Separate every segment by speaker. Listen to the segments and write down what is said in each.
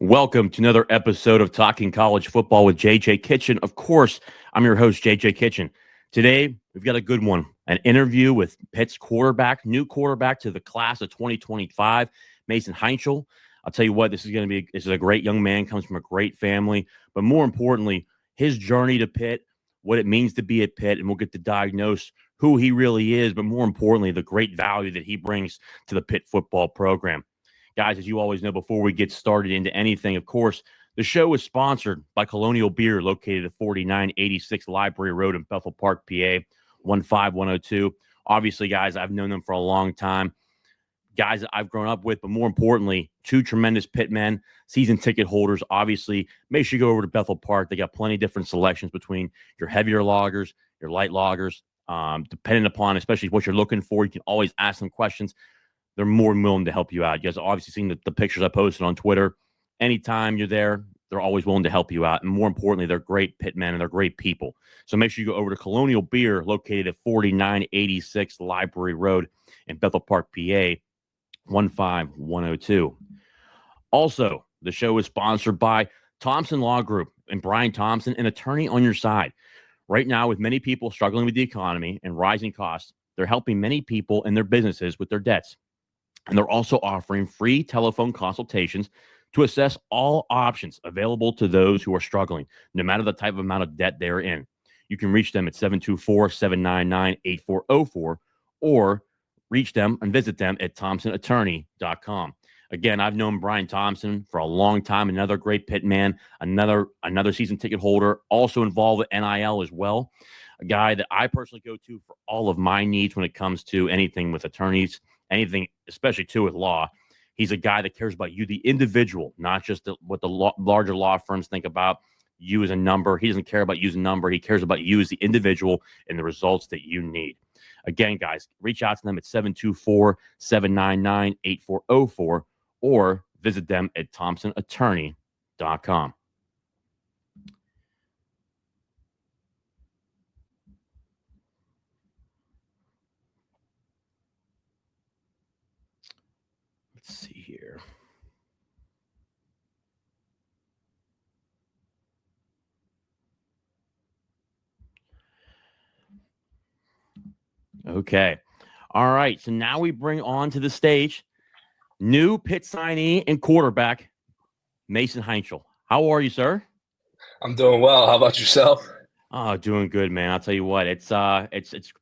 Speaker 1: Welcome to another episode of Talking College Football with JJ Kitchen. Of course, I'm your host, JJ Kitchen. Today, we've got a good one, an interview with Pitt's quarterback, new quarterback to the class of 2025, Mason Heintschel. I'll tell you what, this is a great young man, comes from a great family, but more importantly, his journey to Pitt, what it means to be at Pitt, and we'll get to diagnose who he really is, but more importantly, the great value that he brings to the Pitt football program. Guys, as you always know, before we get started into anything, of course, the show is sponsored by Colonial Beer, located at 4986 Library Road in Bethel Park, PA, 15102. Obviously, guys, I've known them for a long time. Guys that I've grown up with, but more importantly, two tremendous Pitt men, season ticket holders. Obviously, make sure you go over to Bethel Park. They got plenty of different selections between your heavier lagers, your light lagers, depending upon especially what you're looking for. You can always ask them questions. They're more than willing to help you out. You guys have obviously seen the pictures I posted on Twitter. Anytime you're there, they're always willing to help you out. And more importantly, they're great Pitt men and they're great people. So make sure you go over to Colonial Beer, located at 4986 Library Road in Bethel Park, PA, 15102. Also, the show is sponsored by Thompson Law Group and Brian Thompson, an attorney on your side. Right now, with many people struggling with the economy and rising costs, they're helping many people and their businesses with their debts. And they're also offering free telephone consultations to assess all options available to those who are struggling, no matter the type of amount of debt they're in. You can reach them at 724-799-8404 or reach them and visit them at thompsonattorney.com. Again, I've known Brian Thompson for a long time, another great Pitt man, another season ticket holder, also involved with NIL as well. A guy that I personally go to for all of my needs when it comes to anything with attorneys, anything, especially too with law. He's a guy that cares about you, the individual, not just what the larger law firms think about you as a number. He doesn't care about you as a number. He cares about you as the individual and the results that you need. Again, guys, reach out to them at 724-799-8404 or visit them at thompsonattorney.com. Let's see here. Okay. All right. So now we bring on to the stage new Pitt signee and quarterback, Mason Heintschel. How are you, sir?
Speaker 2: I'm doing well. How about yourself?
Speaker 1: Oh, doing good, man. I'll tell you what, it's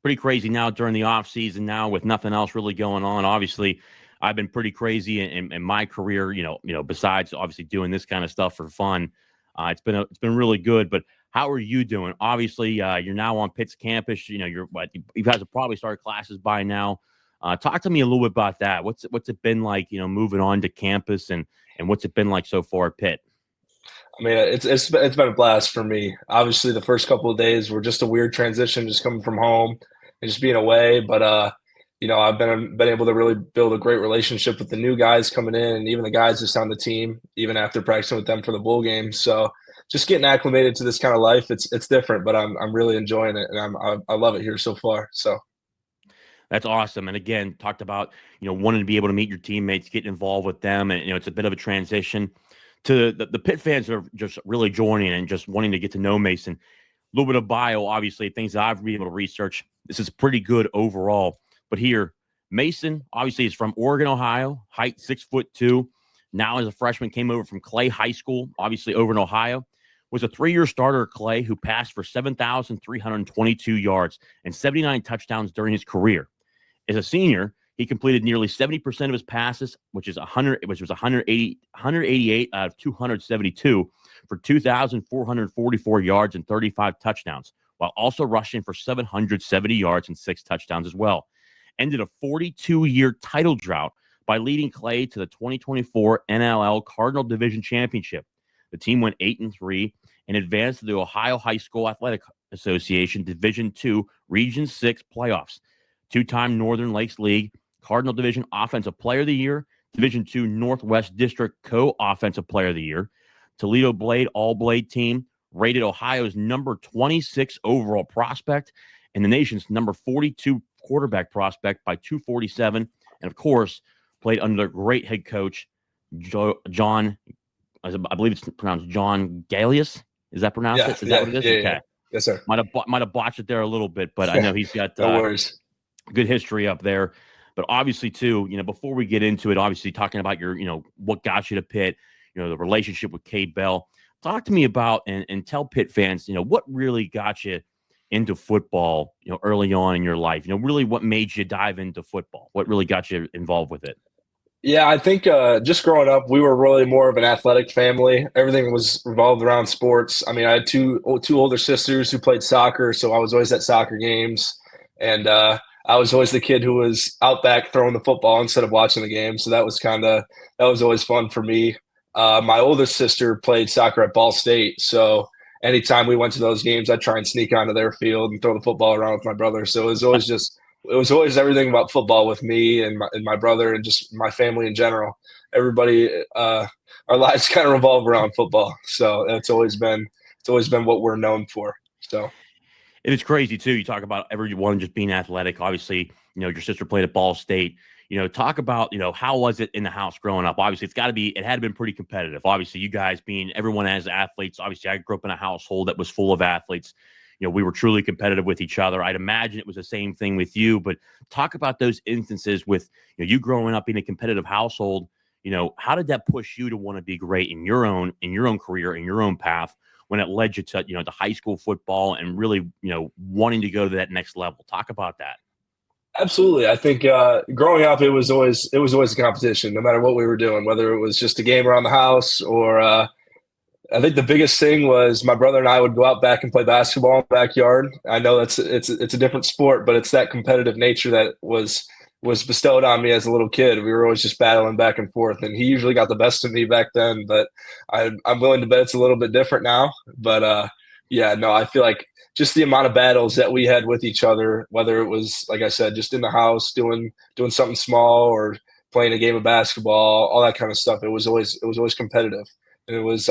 Speaker 1: pretty crazy now during the off season now with nothing else really going on. Obviously, I've been pretty crazy in my career, besides obviously doing this kind of stuff for fun. It's been really good, but how are you doing? Obviously, you're now on Pitt's campus. You guys have probably started classes by now. Talk to me a little bit about that. What's it been like, moving on to campus and what's it been like so far at Pitt?
Speaker 2: I mean, it's been a blast for me. Obviously, the first couple of days were just a weird transition, just coming from home and just being away. But I've been able to really build a great relationship with the new guys coming in, and even the guys just on the team, even after practicing with them for the bowl game. So just getting acclimated to this kind of life, it's different, but I'm really enjoying it, and I love it here so far. So.
Speaker 1: That's awesome. And again, talked about, wanting to be able to meet your teammates, get involved with them. And, it's a bit of a transition to the Pitt fans that are just really joining and just wanting to get to know Mason. A little bit of bio, obviously, things that I've been able to research. This is pretty good overall. But here, Mason, obviously, is from Oregon, Ohio, height 6'2". Now, as a freshman, came over from Clay High Schol, obviously over in Ohio. Was a 3-year starter at Clay who passed for 7,322 yards and 79 touchdowns during his career. As a senior, he completed nearly 70% of his passes, which was 188 out of 272 for 2,444 yards and 35 touchdowns, while also rushing for 770 yards and 6 touchdowns as well. Ended a 42-year title drought by leading Clay to the 2024 NLL Cardinal Division Championship. The team went 8-3 and advanced to the Ohio High School Athletic Association Division II Region 6 playoffs. 2-time Northern Lakes League Cardinal Division Offensive Player of the Year, Division II Northwest District Co-Offensive Player of the Year. Toledo Blade All-Blade team, rated Ohio's number 26 overall prospect and the nation's number 42 quarterback prospect by 247. And, of course, played under great head coach John I believe it's pronounced John Galius. Is that pronounced?
Speaker 2: Yeah,
Speaker 1: Is that
Speaker 2: yeah,
Speaker 1: what it is?
Speaker 2: yeah,
Speaker 1: Okay.
Speaker 2: yeah. Yes, sir.
Speaker 1: Might have botched it there a little bit, but I know he's got
Speaker 2: No worries.
Speaker 1: good history up there. But obviously, too, before we get into it, obviously talking about your, what got you to Pitt, the relationship with Kate Bell. Talk to me about and tell Pitt fans, what really got you into football, early on in your life. Really what made you dive into football? What really got you involved with it?
Speaker 2: Yeah, I think just growing up, we were really more of an athletic family. Everything was revolved around sports. I mean, I had two older sisters who played soccer, so I was always at soccer games, and I was always the kid who was out back throwing the football instead of watching the game. So that was always fun for me. My oldest sister played soccer at Ball State, so anytime we went to those games, I'd try and sneak onto their field and throw the football around with my brother. So it was always everything about football with me and my brother and just my family in general. Everybody, our lives kind of revolve around football. So it's always been what we're known for. So
Speaker 1: And it's crazy too. You talk about everyone just being athletic. Obviously, your sister played at Ball State. Talk about, how was it in the house growing up? Obviously, it had been pretty competitive. Obviously, you guys being everyone as athletes. Obviously, I grew up in a household that was full of athletes. We were truly competitive with each other. I'd imagine it was the same thing with you, but talk about those instances with you growing up in a competitive household. How did that push you to want to be great in your own career, in your own path when it led you to, to high school football and really, wanting to go to that next level? Talk about that.
Speaker 2: absolutely, I think growing up, it was always a competition, no matter what we were doing, whether it was just a game around the house or I think the biggest thing was my brother and I would go out back and play basketball in the backyard. I know it's a different sport, but it's that competitive nature that was bestowed on me as a little kid. We were always just battling back and forth, and he usually got the best of me back then. But I'm willing to bet it's a little bit different now. But yeah, no, I feel like just the amount of battles that we had with each other, whether it was like I said, just in the house doing something small or playing a game of basketball, all that kind of stuff. It was always competitive, and it was.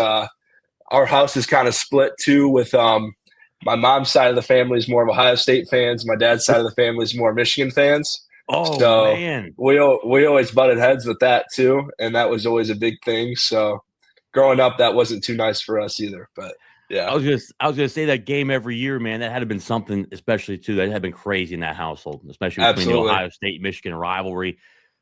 Speaker 2: Our house is kind of split too with my mom's side of the family is more of Ohio State fans. My dad's side of the family is more Michigan fans.
Speaker 1: Oh
Speaker 2: So
Speaker 1: man.
Speaker 2: we always butted heads with that too, and that was always a big thing. So growing up, that wasn't too nice for us either. But yeah,
Speaker 1: I was gonna say that game every year, man. That had been something, especially too. That had been crazy in that household, especially between the
Speaker 2: absolutely.
Speaker 1: Ohio State Michigan rivalry.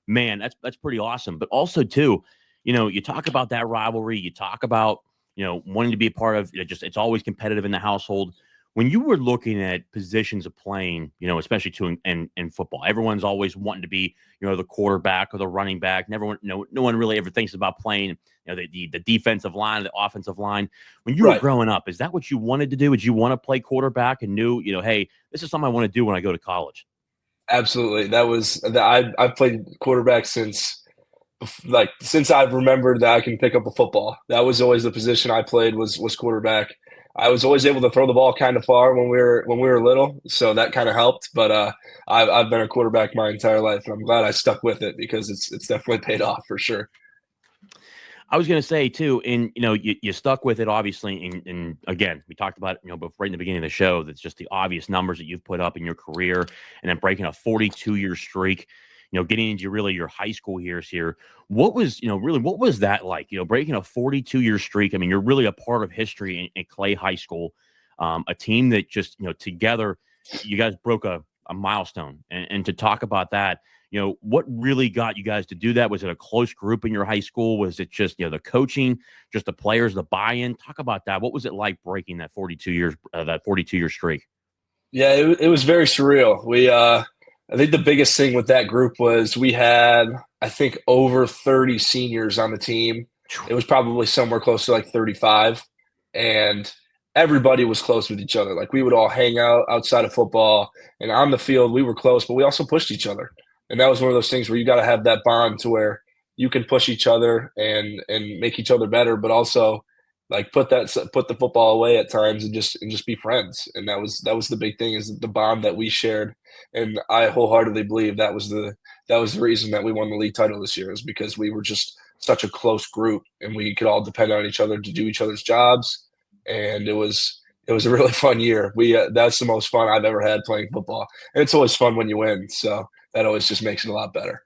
Speaker 1: Man, that's pretty awesome. But also too, you talk about that rivalry. You talk about wanting to be a part of. Just it's always competitive in the household. When you were looking at positions of playing, especially too in football, everyone's always wanting to be, the quarterback or the running back. No one really ever thinks about playing, the defensive line, the offensive line. When you were
Speaker 2: Right.
Speaker 1: growing up, is that what you wanted to do? Did you want to play quarterback and knew, hey, this is something I want to do when I go to college?
Speaker 2: Absolutely. I've played quarterback since I've remembered that I can pick up a football. That was always the position I played was quarterback. I was always able to throw the ball kind of far when we were little, so that kind of helped. But I've been a quarterback my entire life, and I'm glad I stuck with it because it's definitely paid off for sure.
Speaker 1: I was going to say too, and you stuck with it obviously. And again, we talked about right in the beginning of the show. That's just the obvious numbers that you've put up in your career, and then breaking a 42-year streak. Getting into really your high school years here. What was really what was that like? Breaking a 42-year streak. I mean, you're really a part of history in Clay High School, a team that just together, you guys broke a milestone, and to talk about that. What really got you guys to do that? Was it a close group in your high school? Was it just, the coaching, just the players, the buy-in? Talk about that. What was it like breaking that 42-year streak?
Speaker 2: Yeah, it was very surreal. I think the biggest thing with that group was we had, I think, over 30 seniors on the team. It was probably somewhere close to like 35, and everybody was close with each other. Like we would all hang out outside of football, and on the field we were close, but we also pushed each other. And that was one of those things where you got to have that bond to where you can push each other and make each other better, but also like put the football away at times and just be friends. And that was the big thing is the bond that we shared. And I wholeheartedly believe that was the reason that we won the league title this year is because we were just such a close group and we could all depend on each other to do each other's jobs. And it was a really fun year. That's the most fun I've ever had playing football. And it's always fun when you win. So that always just makes it a lot better.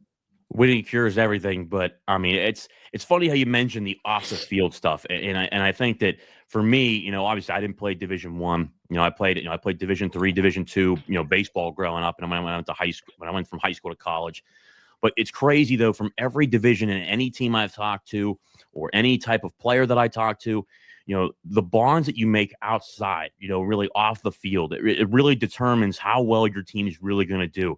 Speaker 1: Winning cures everything, but I mean, it's funny how you mentioned the off the field stuff, and I think that for me, obviously I didn't play Division One. I played Division Three, Division Two, baseball growing up, and when I went to high school, when I went from high school to college. But it's crazy though, from every division and any team I've talked to, or any type of player that I talk to, the bonds that you make outside, really off the field, it really determines how well your team is really going to do.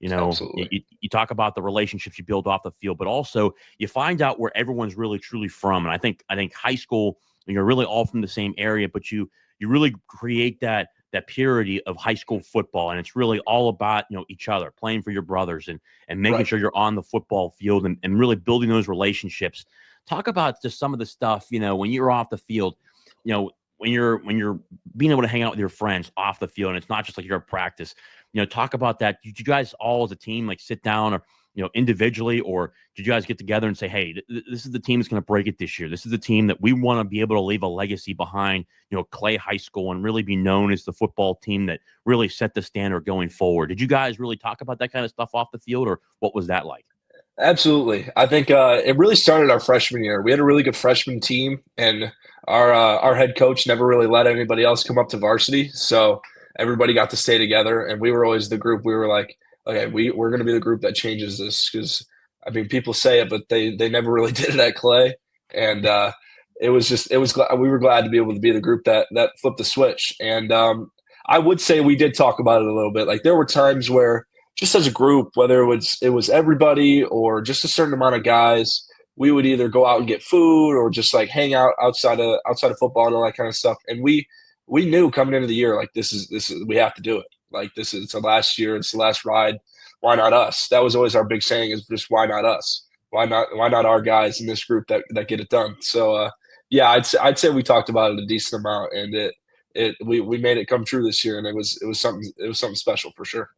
Speaker 2: Absolutely.
Speaker 1: You talk about the relationships you build off the field, but also you find out where everyone's really truly from. And I think high school, you're really all from the same area, but you really create that purity of high school football, and it's really all about each other, playing for your brothers, and making
Speaker 2: Right.
Speaker 1: sure you're on the football field, and really building those relationships. Talk about just some of the stuff when you're off the field, when you're being able to hang out with your friends off the field, and it's not just like you're at practice. Talk about that. Did you guys all as a team like sit down, or individually, or did you guys get together and say, hey, this is the team that's going to break it this year. This is the team that we want to be able to leave a legacy behind, Clay High School, and really be known as the football team that really set the standard going forward. Did you guys really talk about that kind of stuff off the field, or what was that like?
Speaker 2: Absolutely. I think it really started our freshman year. We had a really good freshman team, and our head coach never really let anybody else come up to varsity. So everybody got to stay together, and we were always the group. We were like, okay, we're going to be the group that changes this, because I mean, people say it, but they never really did it at Clay, and we were glad to be able to be the group that flipped the switch. And I would say we did talk about it a little bit. Like there were times where, just as a group, whether it was everybody or just a certain amount of guys, we would either go out and get food or just like hang out outside of football and all that kind of stuff. And we knew coming into the year, like this is we have to do it. Like it's the last year, it's the last ride. Why not us? That was always our big saying, is just why not us? Why not our guys in this group that get it done? So yeah, I'd say we talked about it a decent amount, and we made it come true this year, and it was something special for sure.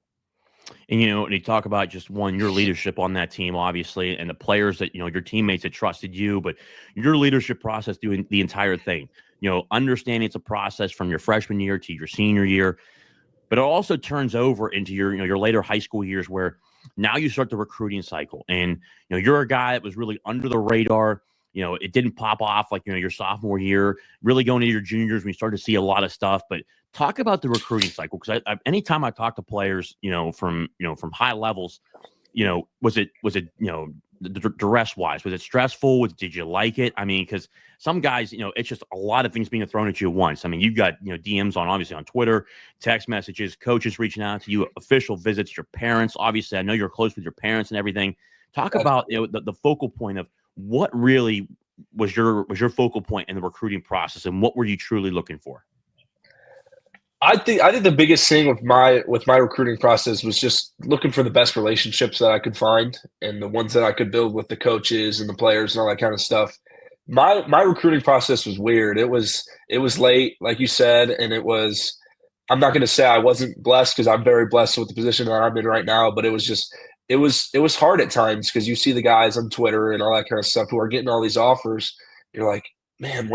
Speaker 1: And and you talk about just your leadership on that team, obviously, and the players that your teammates that trusted you, but your leadership process doing the entire thing. Understanding it's a process from your freshman year to your senior year, but it also turns over into your later high school years, where now you start the recruiting cycle, and you're a guy that was really under the radar. It didn't pop off like your sophomore year, really going into your juniors when you start to see a lot of stuff. But talk about the recruiting cycle, because anytime I talk to players, from high levels, was it duress wise, was it stressful? Did you like it? I mean, because some guys, it's just a lot of things being thrown at you at once. I mean, you've got DMs obviously on Twitter, text messages, coaches reaching out to you, official visits, your parents. Obviously, I know you're close with your parents and everything. Talk about the focal point of what really was your focal point in the recruiting process, and what were you truly looking for?
Speaker 2: I think the biggest thing with my recruiting process was just looking for the best relationships that I could find, and the ones that I could build with the coaches and the players and all that kind of stuff. My recruiting process was weird. It was late, like you said, and it was. I'm not going to say I wasn't blessed, because I'm very blessed with the position that I'm in right now. But it was hard at times, because you see the guys on Twitter and all that kind of stuff who are getting all these offers. You're like, man,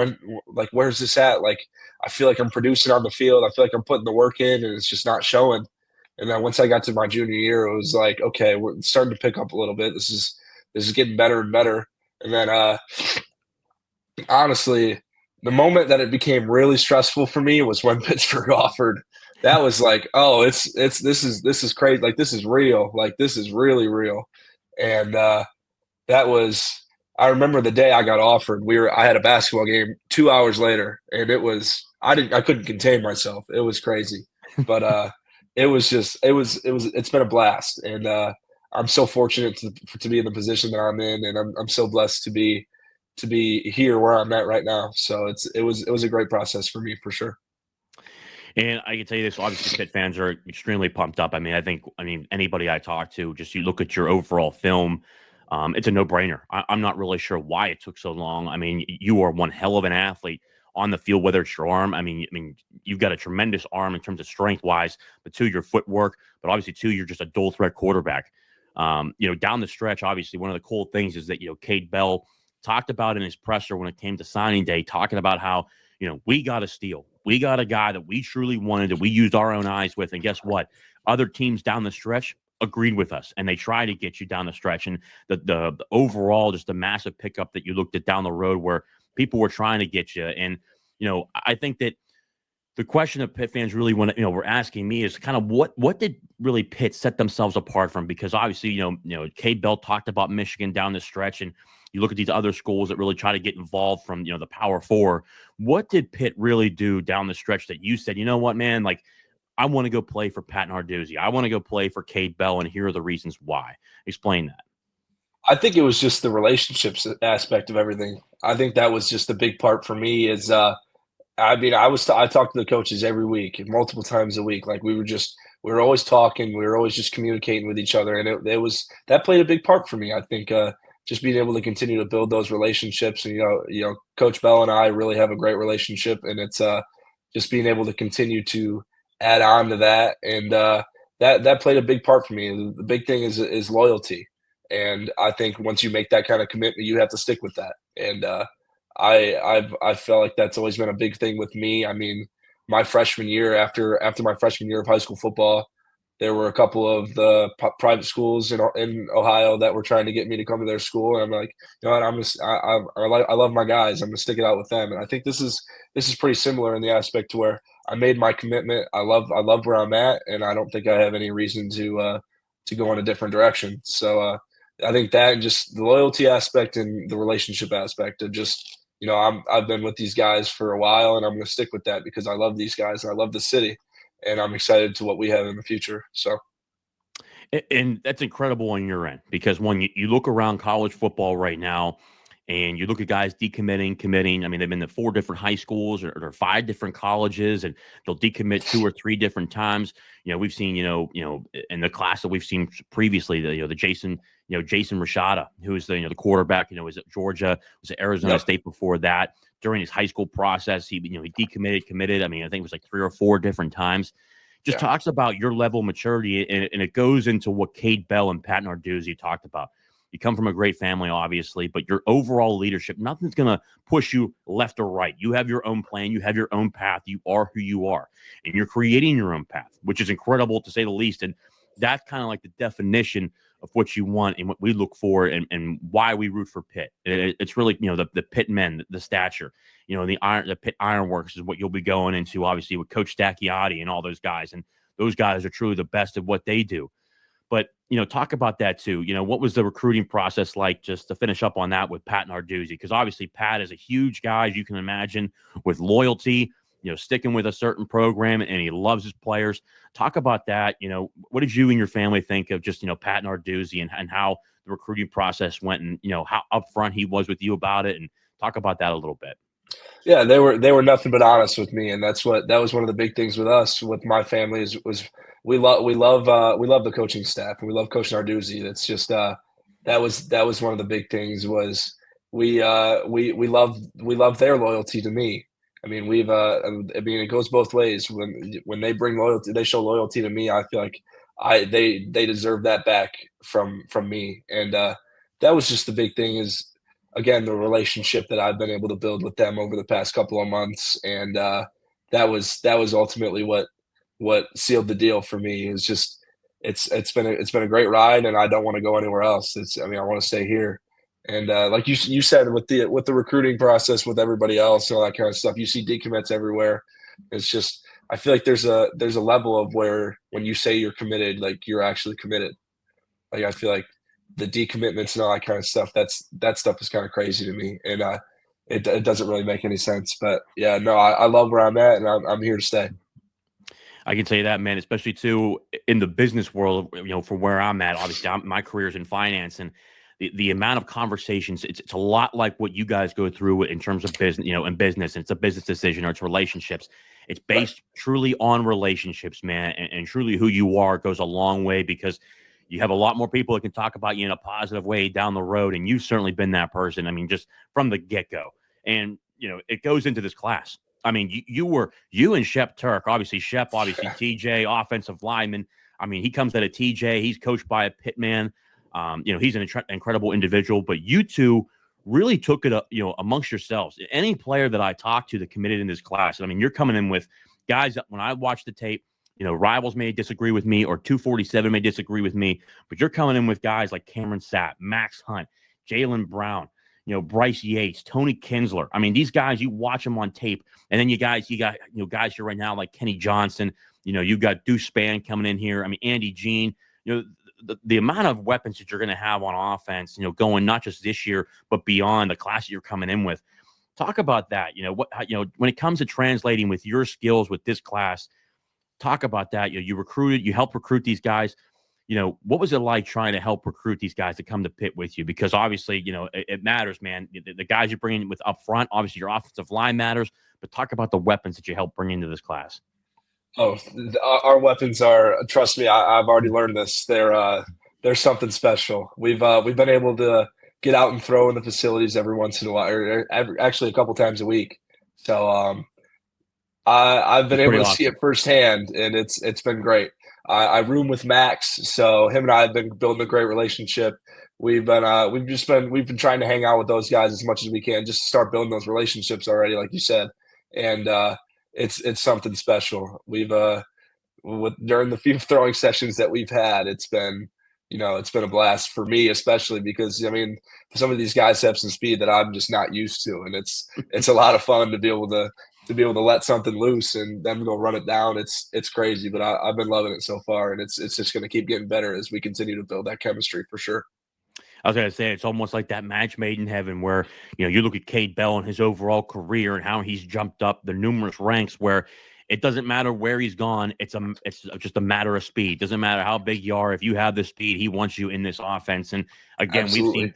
Speaker 2: where's this at? Like, I feel like I'm producing on the field. I feel like I'm putting the work in, and it's just not showing. And then once I got to my junior year, it was like, okay, we're starting to pick up a little bit. This is getting better and better. And then honestly, the moment that it became really stressful for me was when Pittsburgh offered. That was like, oh, this is crazy. Like, this is real. Like, this is really real. And that was. I remember the day I got offered. I had a basketball game 2 hours later, and I couldn't contain myself. It was crazy, but it's been a blast, and I'm so fortunate to be in the position that I'm in, and I'm so blessed to be here where I'm at right now. So it was a great process for me, for sure.
Speaker 1: And I can tell you this, obviously Pitt fans are extremely pumped up. I mean, anybody I talk to, just you look at your overall film, it's a no-brainer. I'm not really sure why it took so long. I mean, you are one hell of an athlete on the field, whether it's your arm. I mean, you've got a tremendous arm in terms of strength-wise, but two, your footwork, but obviously two, you're just a dual-threat quarterback. Down the stretch, obviously, one of the cool things is that, Cade Bell talked about in his presser when it came to signing day, talking about how, we got a steal. We got a guy that we truly wanted, that we used our own eyes with. And guess what? Other teams down the stretch, agreed with us, and they try to get you down the stretch. And the overall, just the massive pickup that you looked at down the road where people were trying to get you. And, I think that the question that Pitt fans really want to, were asking me is kind of what did really Pitt set themselves apart from? Because obviously, Cade Bell talked about Michigan down the stretch, and you look at these other schools that really try to get involved from, the Power Four. What did Pitt really do down the stretch that you said, you know what, man, like, I want to go play for Pat Narduzzi. I want to go play for Cade Bell, and here are the reasons why. Explain that.
Speaker 2: I think it was just the relationships aspect of everything. I think that was just a big part for me is I talked to the coaches every week, multiple times a week. Like we were always talking, we were always just communicating with each other, and it was that played a big part for me. I think just being able to continue to build those relationships, and Coach Bell and I really have a great relationship, and it's just being able to continue to add on to that, and that played a big part for me. The big thing is loyalty, and I think once you make that kind of commitment, you have to stick with that, and I felt like that's always been a big thing with me. I mean, my freshman year, after my freshman year of high school football, there were a couple of the private schools in Ohio that were trying to get me to come to their school, and I'm like, you know what, I love my guys. I'm gonna stick it out with them, and I think this is pretty similar in the aspect to where I made my commitment. I love where I'm at, and I don't think I have any reason to go in a different direction. So I think that and just the loyalty aspect and the relationship aspect of just I've been with these guys for a while, and I'm going to stick with that because I love these guys and I love the city, and I'm excited to what we have in the future. So,
Speaker 1: and that's incredible on your end because when you look around college football right now, and you look at guys decommitting, committing. I mean, they've been to 4 different high schools or 5 different colleges, and they'll decommit 2 or 3 different times. We've seen, in the class that we've seen previously, the Jason Rashada, who is the quarterback, was at Georgia, was at Arizona State before that. During his high school process, he decommitted, committed. I mean, I think it was like 3 or 4 different times. Just talks about your level of maturity, and it goes into what Cade Bell and Pat Narduzzi talked about. You come from a great family, obviously, but your overall leadership, nothing's going to push you left or right. You have your own plan. You have your own path. You are who you are, and you're creating your own path, which is incredible to say the least. And that's kind of like the definition of what you want and what we look for and why we root for Pitt. It's really, the Pitt men, the stature, the Pitt Ironworks is what you'll be going into, obviously, with Coach Stacchiotti and all those guys. And those guys are truly the best at what they do. But, talk about that too. What was the recruiting process like, just to finish up on that with Pat Narduzzi? Because obviously Pat is a huge guy, as you can imagine, with loyalty, sticking with a certain program, and he loves his players. Talk about that. What did you and your family think of just, Pat Narduzzi and how the recruiting process went, and, how upfront he was with you about it, and talk about that a little bit.
Speaker 2: Yeah, they were nothing but honest with me, and that was one of the big things with us, with my family, was we love the coaching staff, and we love Coach Narduzzi. That's just that was one of the big things was we love their loyalty to me. I mean, it goes both ways. When they bring loyalty, they show loyalty to me. I feel like they deserve that back from me, and that was just the big thing is, again, the relationship that I've been able to build with them over the past couple of months, and that was ultimately what sealed the deal for me. Is just it's been a great ride, and I don't want to go anywhere else. I want to stay here. And like you said, with the recruiting process with everybody else and all that kind of stuff, you see decommits everywhere. It's just I feel like there's a level of where when you say you're committed, like you're actually committed. Like I feel like the decommitments and all that kind of stuff, that stuff is kind of crazy to me, and it doesn't really make any sense. But yeah, no, I love where I'm at, and I'm here to stay.
Speaker 1: I can tell you that, man, especially too in the business world, from where I'm at. Obviously, my career is in finance, and the amount of conversations, it's a lot like what you guys go through in terms of business, in business. It's a business decision or it's relationships. It's based truly on relationships, man, and truly who you are goes a long way because you have a lot more people that can talk about you in a positive way down the road, and you've certainly been that person. I mean, just from the get-go. And, it goes into this class. I mean, you and Shep Turk, obviously TJ, offensive lineman. I mean, he comes out of TJ. He's coached by a Pitt man. He's an incredible individual, but you two really took it up, amongst yourselves. Any player that I talked to that committed in this class, I mean, you're coming in with guys that when I watch the tape, Rivals may disagree with me, or 247 may disagree with me, but you're coming in with guys like Cameron Sapp, Max Hunt, Jalen Brown, Bryce Yates, Tony Kinsler. I mean, these guys, you watch them on tape, and then you got guys here right now like Kenny Johnson. You got Deuce Spann coming in here. I mean, Andy Jean. The amount of weapons that you're going to have on offense, going not just this year but beyond, the class that you're coming in with. Talk about that. When it comes to translating with your skills with this class, talk about that. You helped recruit these guys. What was it like trying to help recruit these guys to come to Pitt with you? Because obviously, it matters, man. The guys you bring in with up front, obviously your offensive line matters, but talk about the weapons that you help bring into this class.
Speaker 2: Oh, our weapons are, trust me, I've already learned this. They're something special. We've been able to get out and throw in the facilities every once in a while, or actually a couple times a week. So I've been able to see it firsthand, and it's been great. I room with Max, so him and I have been building a great relationship. We've been trying to hang out with those guys as much as we can, just to start building those relationships already, like you said. And it's something special. During the few throwing sessions that we've had, it's been a blast for me, especially because, I mean, some of these guys have some speed that I'm just not used to, and it's a lot of fun to be able to let something loose and them go run it down. It's crazy, but I've been loving it so far, and it's just going to keep getting better as we continue to build that chemistry for sure.
Speaker 1: I was going to say, it's almost like that match made in heaven where, you look at Cade Bell and his overall career and how he's jumped up the numerous ranks where it doesn't matter where he's gone. It's just a matter of speed. Doesn't matter how big you are. If you have the speed, he wants you in this offense. And again,
Speaker 2: Absolutely.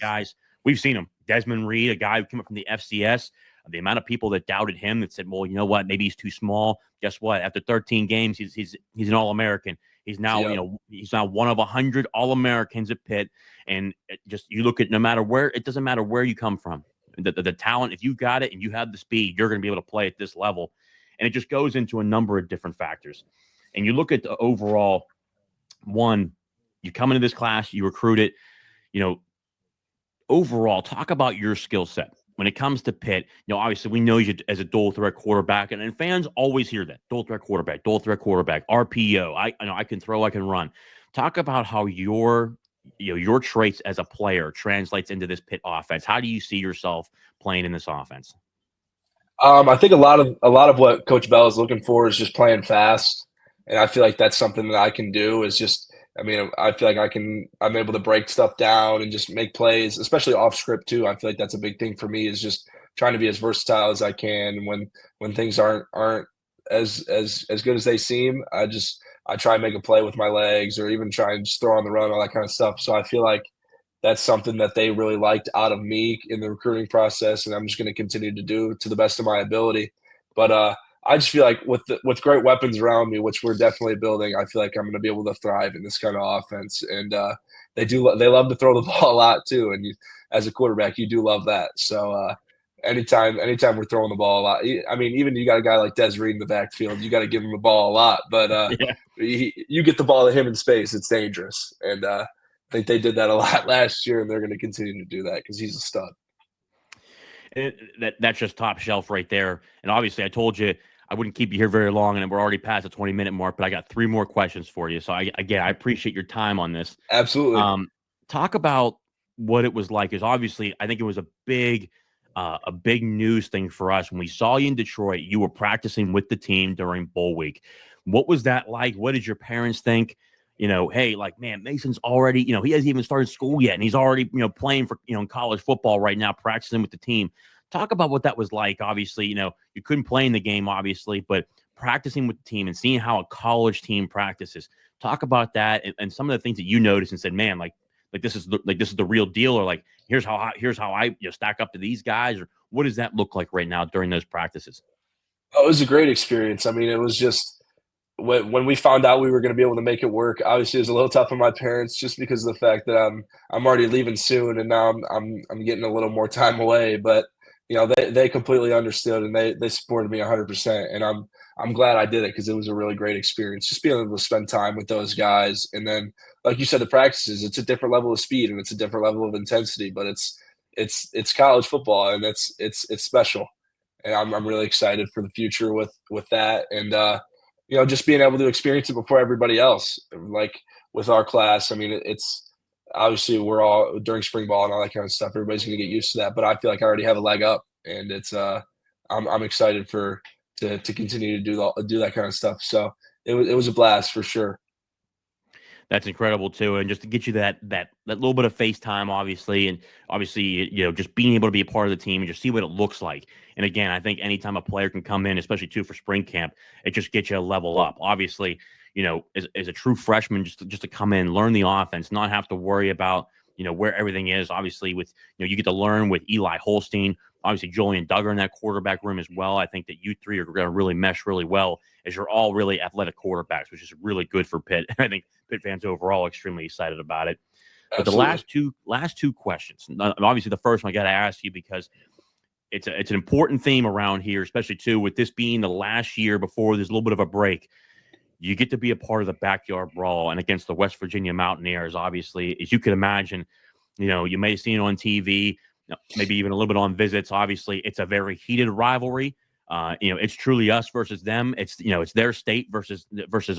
Speaker 1: we've seen him. Desmond Reed, a guy who came up from the FCS, the amount of people that doubted him, that said, well, you know what, maybe he's too small. Guess what? After 13 games, he's an All-American. He's now, he's now one of 100 All-Americans at Pitt. And you look at, no matter where, it doesn't matter where you come from. The talent, if you got it and you have the speed, you're going to be able to play at this level. And it just goes into a number of different factors. And you look at the overall one, you come into this class, you recruit it, overall, talk about your skill set. When it comes to Pitt, obviously we know you as a dual threat quarterback, and fans always hear that dual threat quarterback, RPO. I can throw, I can run. Talk about how your traits as a player translates into this Pitt offense. How do you see yourself playing in this offense?
Speaker 2: I think a lot of what Coach Bell is looking for is just playing fast, and I feel like that's something that I can do. Is just, I mean, I feel like I'm able to break stuff down and just make plays, especially off script too. I feel like that's a big thing for me, is just trying to be as versatile as I can. When things aren't as good as they seem, I try and make a play with my legs, or even try and just throw on the run, all that kind of stuff. So I feel like that's something that they really liked out of me in the recruiting process, and I'm just going to continue to do to the best of my ability. But I just feel like with great weapons around me, which we're definitely building, I feel like I'm going to be able to thrive in this kind of offense. And they love to throw the ball a lot too, and as a quarterback, you do love that. So anytime we're throwing the ball a lot, I mean, even you got a guy like Des Reed in the backfield, you got to give him the ball a lot. But you get the ball to him in space, it's dangerous. And I think they did that a lot last year, and they're going to continue to do that because he's a stud.
Speaker 1: That's just top shelf right there. And obviously, I told you I wouldn't keep you here very long, and we're already past the 20-minute mark, but I got 3 more questions for you. So, I appreciate your time on this.
Speaker 2: Absolutely.
Speaker 1: Talk about what it was like. Because obviously, I think it was a big news thing for us. When we saw you in Detroit, you were practicing with the team during bowl week. What was that like? What did your parents think? Hey, like, man, Mason's already, he hasn't even started school yet, and he's already, playing for, in college football right now, practicing with the team. Talk about what that was like. Obviously, you couldn't play in the game, obviously, but practicing with the team and seeing how a college team practices. Talk about that and some of the things that you noticed and said, man, like this is the real deal, or like here's how I stack up to these guys, or what does that look like right now during those practices?
Speaker 2: Oh, it was a great experience. I mean, it was just when we found out we were going to be able to make it work. Obviously, it was a little tough on my parents just because of the fact that I'm already leaving soon, and now I'm getting a little more time away. But they completely understood, and they supported me 100%, and I'm glad I did it because it was a really great experience. Just being able to spend time with those guys, and then like you said, the practices, it's a different level of speed and it's a different level of intensity, but it's college football, and it's special, and I'm really excited for the future with that. And just being able to experience it before everybody else. Like with our class, I mean, it's obviously we're all during spring ball and all that kind of stuff. Everybody's going to get used to that, but I feel like I already have a leg up, and I'm excited to continue to do that kind of stuff. So it was a blast for sure.
Speaker 1: That's incredible too, and just to get you that little bit of FaceTime, obviously, and obviously, just being able to be a part of the team and just see what it looks like. And again, I think anytime a player can come in, especially too for spring camp, it just gets you a level up. Obviously, as a true freshman, just to come in, learn the offense, not have to worry about where everything is. Obviously, with you get to learn with Eli Holstein, obviously Julian Duggar in that quarterback room as well. I think that you three are going to really mesh really well, as you're all really athletic quarterbacks, which is really good for Pitt. I think Pitt fans overall extremely excited about it. But
Speaker 2: Absolutely.
Speaker 1: the last two questions, obviously the first one I got to ask you because it's an important theme around here, especially too with this being the last year before there's a little bit of a break. You get to be a part of the backyard brawl and against the West Virginia Mountaineers. Obviously, as you can imagine, you may have seen it on TV, maybe even a little bit on visits. Obviously, it's a very heated rivalry. It's truly us versus them. It's their state versus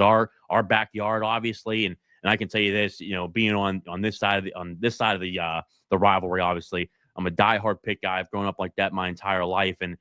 Speaker 1: our backyard, obviously. And I can tell you this, being on this side of the rivalry, obviously, I'm a diehard Pitt guy. I've grown up like that my entire life, and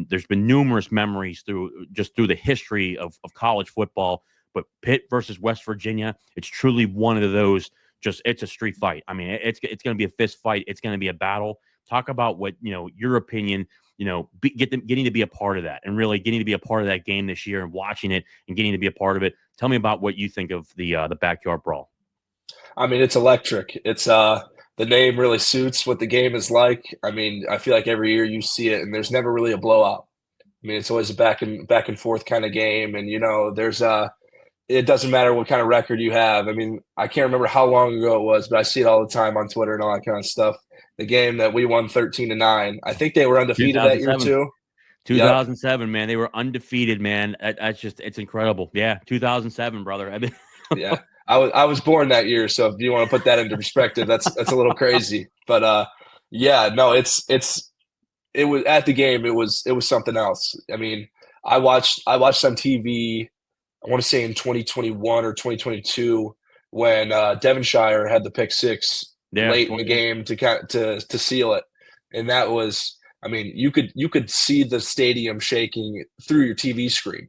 Speaker 1: there's been numerous memories through the history of college football. But Pitt versus West Virginia, it's truly one of those. It's a street fight. I mean, it's going to be a fist fight. It's going to be a battle. Talk about what your opinion. Getting to be a part of that and really getting to be a part of that game this year and watching it and getting to be a part of it. Tell me about what you think of the backyard brawl.
Speaker 2: I mean, it's electric. It's the name really suits what the game is like. I mean, I feel like every year you see it, and there's never really a blowout. I mean, it's always a back and forth kind of game, and there's it doesn't matter what kind of record you have. I mean, I can't remember how long ago it was, but I see it all the time on Twitter and all that kind of stuff. The game that we won 13-9. I think they were undefeated that year too.
Speaker 1: 2007, yep. Man, they were undefeated, man. It's incredible. Yeah, 2007, brother. I mean,
Speaker 2: yeah, I was born that year, so if you want to put that into perspective, that's a little crazy. But yeah, no, it was at the game. It was something else. I mean, I watched on TV. I want to say in 2021 or 2022 when Devonshire had the pick six late in the game to seal it, and that was. I mean, you could see the stadium shaking through your TV screen,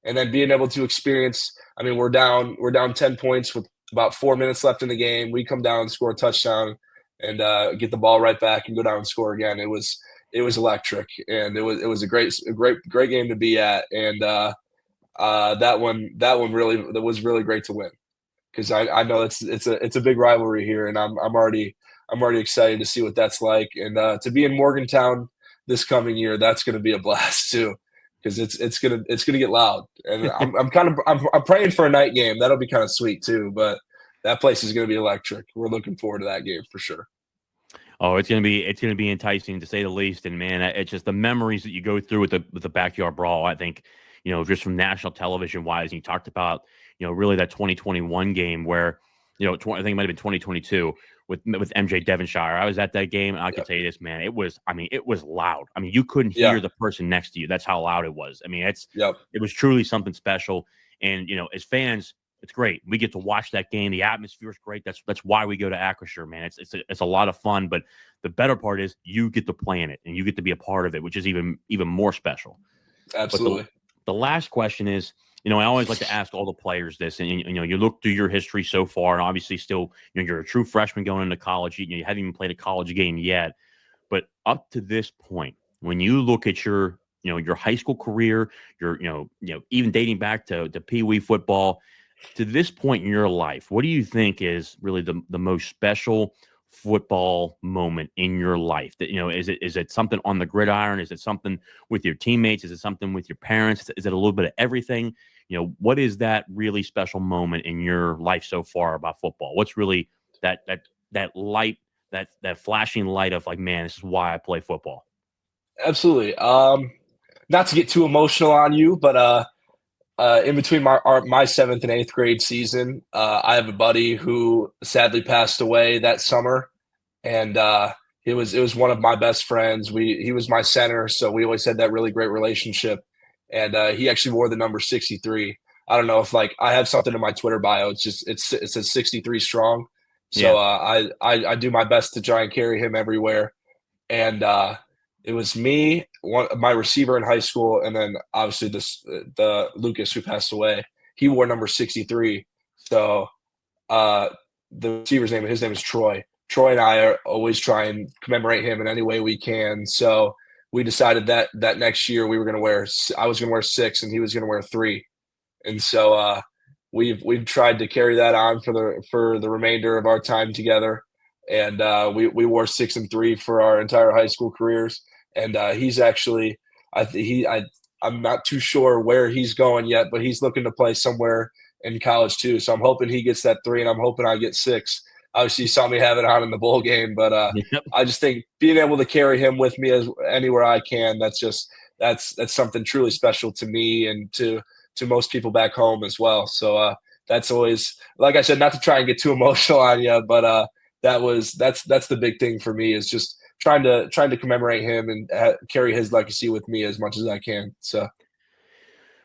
Speaker 2: and then being able to experience. I mean, we're down 10 points with about 4 minutes left in the game. We come down and score a touchdown, and get the ball right back and go down and score again. It was electric, and it was a great game to be at, and that one was really great to win because I know it's a big rivalry here, and I'm already excited to see what that's like, and to be in Morgantown this coming year, that's going to be a blast too, because it's gonna get loud, and I'm praying for a night game. That'll be kind of sweet too, but that place is going to be electric. We're looking forward to that game for sure.
Speaker 1: Oh, it's gonna be enticing to say the least, and man, it's just the memories that you go through with the backyard brawl. I think just from national television wise, and you talked about really that 2021 game where I think it might have been 2022 with MJ Devonshire. I was at that game, and I can tell you this, man, it was loud. I mean, you couldn't hear the person next to you. That's how loud it was. I mean, it was truly something special. And as fans, it's great. We get to watch that game. The atmosphere is great. That's why we go to Acrisure, man. It's a lot of fun. But the better part is you get to play in it, and you get to be a part of it, which is even more special.
Speaker 2: Absolutely.
Speaker 1: But the last question is, I always like to ask all the players this, and you look through your history so far, and obviously still, you're a true freshman going into college. You haven't even played a college game yet, but up to this point, when you look at your high school career, your even dating back to Pee Wee football, to this point in your life, what do you think is really the most special football moment in your life? That is it something on the gridiron? Is it something with your teammates? Is it something with your parents? Is it a little bit of everything? What is that really special moment in your life so far about football? What's really that light, that flashing light of like, man, this is why I play football?
Speaker 2: Absolutely. Not to get too emotional on you, but in between my seventh and eighth grade season, I have a buddy who sadly passed away that summer, and it was one of my best friends. He was my center, so we always had that really great relationship. and he actually wore the number 63. I don't know if like I have something in my Twitter bio. It says 63 strong. So
Speaker 1: Yeah.
Speaker 2: I do my best to try and carry him everywhere. And it was me, my receiver in high school, and then obviously the Lucas who passed away. He wore number 63. So uh, the receiver's name, his name is Troy. Troy and I are always try and commemorate him in any way we can. So we decided that next year we were going to wear. I was going to wear 6, and he was going to wear 3. And so we've tried to carry that on for the remainder of our time together. And we wore 6 and 3 for our entire high school careers. And he's actually I'm not too sure where he's going yet, but he's looking to play somewhere in college too. So I'm hoping he gets that 3, and I'm hoping I get 6. Obviously, you saw me have it on in the bowl game, but
Speaker 1: Yep.
Speaker 2: I just think being able to carry him with me as anywhere I can, that's something truly special to me and to most people back home as well. So that's always, like I said, not to try and get too emotional on you, but that's the big thing for me is just trying to commemorate him and carry his legacy with me as much as I can. So.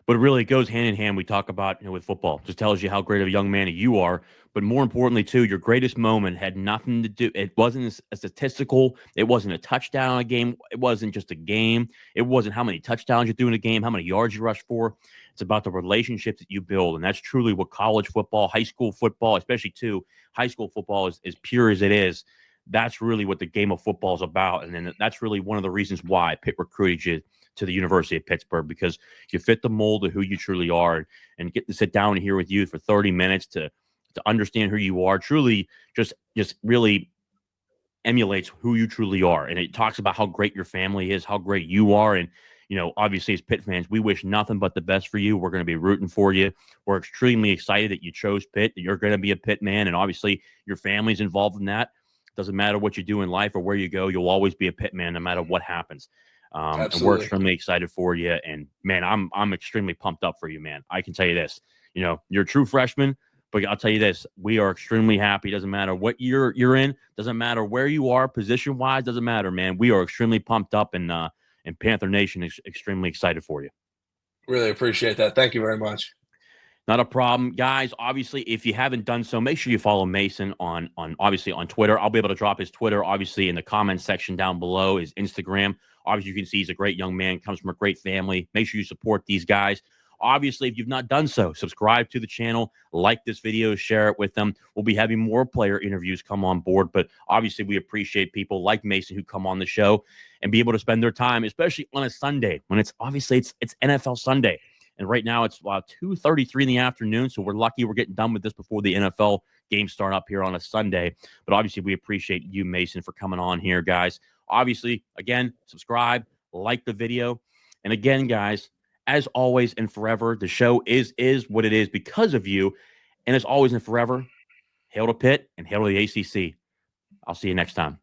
Speaker 1: But it really goes hand in hand. We talk about, with football. Just tells you how great of a young man you are. But more importantly, too, your greatest moment had nothing to do. It wasn't a statistical. It wasn't a touchdown a game. It wasn't just a game. It wasn't how many touchdowns you threw in a game, how many yards you rushed for. It's about the relationships that you build. And that's truly what college football, high school football, especially too, high school football is as pure as it is. That's really what the game of football is about. And then that's really one of the reasons why Pitt recruited you to the University of Pittsburgh, because you fit the mold of who you truly are, and get to sit down here with you for 30 minutes to understand who you are truly just really emulates who you truly are. And it talks about how great your family is, how great you are. And, obviously as Pitt fans, we wish nothing but the best for you. We're going to be rooting for you. We're extremely excited that you chose Pitt, that you're going to be a Pitt man. And obviously your family's involved in that. Doesn't matter what you do in life or where you go, you'll always be a Pitt man no matter what happens. And we're extremely excited for you. And man, I'm extremely pumped up for you, man. I can tell you this, you're a true freshman, but I'll tell you this, we are extremely happy. Doesn't matter what year you're in, doesn't matter where you are, position wise, doesn't matter, man. We are extremely pumped up, and Panther Nation is extremely excited for you.
Speaker 2: Really appreciate that. Thank you very much.
Speaker 1: Not a problem, guys. Obviously, if you haven't done so, make sure you follow Mason on obviously on Twitter. I'll be able to drop his Twitter, obviously, in the comments section down below. His Instagram. Obviously, you can see he's a great young man, comes from a great family. Make sure you support these guys. Obviously, if you've not done so, subscribe to the channel, like this video, share it with them. We'll be having more player interviews come on board, but obviously we appreciate people like Mason who come on the show and be able to spend their time, especially on a Sunday when it's NFL Sunday. And right now it's 2:33 in the afternoon, so we're lucky we're getting done with this before the NFL games start up here on a Sunday. But obviously we appreciate you, Mason, for coming on here, guys. Obviously, again, subscribe, like the video. And again, guys, as always and forever, the show is what it is because of you. And as always and forever, hail to Pitt and hail to the ACC. I'll see you next time.